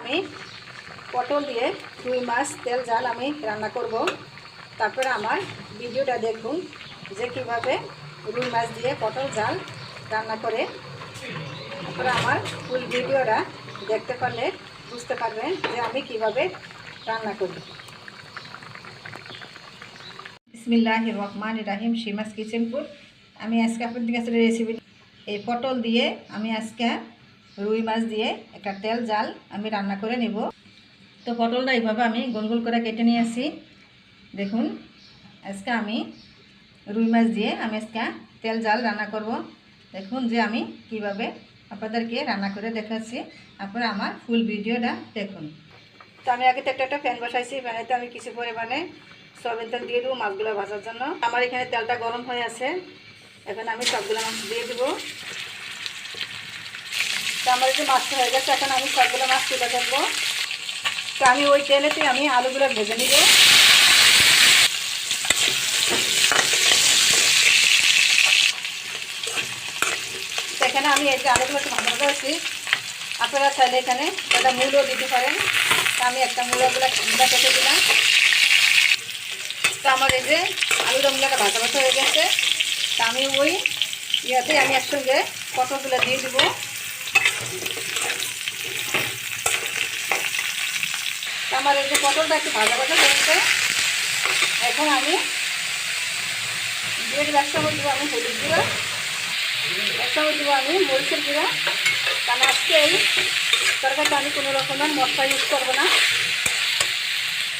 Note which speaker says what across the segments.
Speaker 1: আমি পটল দিয়ে রুই মাছ তেল ঝাল আমি রান্না করব। তারপরে আমার ভিডিওটা দেখুন যে কিভাবে রুই মাছ দিয়ে পটল ঝাল রান্না করে। তারপরে আমার ফুল ভিডিওটা দেখতে পারলে বুঝতে পারবেন যে আমি কিভাবে রান্না করি। বিসমিল্লাহির রহমানির রহিম। সীমাস কিচেনপুর। আমি আজকে আপনাদের কাছে রেসিপি এই পটল দিয়ে আমি আজকে রুই মাছ দিয়ে একটা তেল ঝাল আমি রান্না করে নেব। তো পটলটা এইভাবে আমি গোল গোল করে কেটে নিয়ে আসি। দেখুন আজকে আমি রুই মাছ দিয়ে আমি আজকে তেল ঝাল রান্না করব। দেখুন যে আমি কিভাবে আপনাদেরকে রান্না করে দেখাচ্ছি, আপনারা আমার ফুল ভিডিওটা দেখুন। তো আমি আগে তো একটা প্যান বসাইছি, প্যানেতে আমি কিছু পরিমাণে সয়াবিন তেল দিয়ে দেবো মাছগুলো ভাজার জন্য। আমার এখানে তেলটা গরম হয়ে আছে, এখন আমি সবগুলো মাছ দিয়ে দেবো। তো আমার যে মাছটা হয়ে গেছে, এখন আমি সবগুলো মাছ তুলে ফেলবো। তো আমি ওই তেলেতে আমি আলুগুলো ভেজে নিব। তো এখানে আমি এই যে আলুগুলো একটু ভাজা করেছি, আপনারা চাইলে এখানে একটা মূলও দিতে পারেন। তো আমি একটা মূলগুলো কেটে দিলাম। তো আমার এই যে আলু দমগুলোটা ভাজা ভাজা হয়ে গেছে, তা আমি ওই ইয়াতে আমি একসঙ্গে পটলগুলো দিয়ে দিব। তো আমার এই যে পটলটা একটু ভাজা ভাজা হয়েছে, এখন আমি দিয়ে দেবো 1 চামচ দেবো আমি হলুদ গুঁড়া, 1 চামচ দেবো আমি মরিচের গুঁড়া। কারণ আজকে এই তরকারিটা আমি কোনো রকমের মশলা ইউজ করবো না।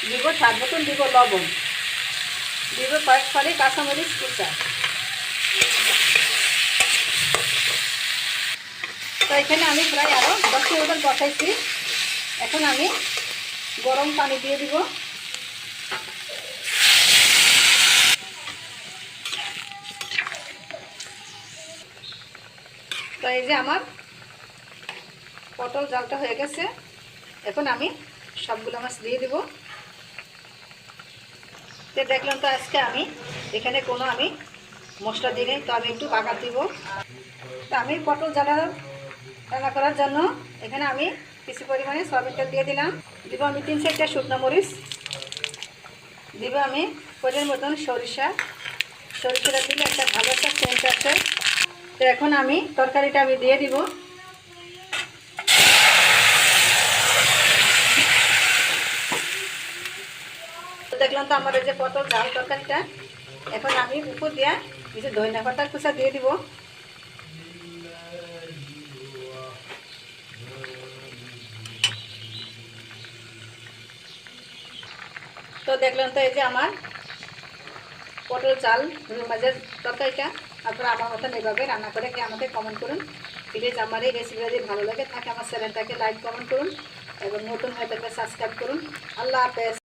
Speaker 1: দিব স্বাদ মতন দিব লবণ, দিব কয়েক ফালি কাঁচামরিচ কুচা। তো এখানে আমি প্রায় আরও 10 মিনিট মতন বসাইছি। এখন আমি গরম পানি দিয়ে দিব। তো এই যে আমার পটল ঝালটা হয়ে গেছে, এখন আমি সবগুলো মাছ দিয়ে দিব। তো দেখলাম তো আজকে আমি এখানে কোনো আমি মশলা দিই নাই, তো আমি একটু বাগার দিব। তো আমি পটল ঝাল রান্না করার জন্য এখানে আমি কিছু পরিমাণে সয়াবিন তেল দিয়ে দিলাম। দিব আমি 3-4টা শুকনো মরিচ, দিব আমি পরিমাণ মতন সরিষাটা দিলে একটা ভালো একটা সেন্ট আছে। তো এখন আমি তরকারিটা আমি দিয়ে দিব। তো দেখলাম তো আমার এই যে পটল ঝাল তরকারিটা, এখন আমি উপর দিয়ে কিছু ধনিয়া পাতা কুচা দিয়ে দিব। তো দেখলাম তো এই যে আমার পটল ঝাল রুই মাছের তরকারিটা, আপনারা আমার মতন এইভাবে রান্না করে কি আমাকে কমেন্ট করুন। প্লিজ আমার এই রেসিপিটা যদি ভালো লাগে থাকে আমার চ্যানেলটাকে লাইক কমেন্ট করুন এবং নতুন হয়ে থাকলে সাবস্ক্রাইব করুন। আল্লাহ হাফেজ।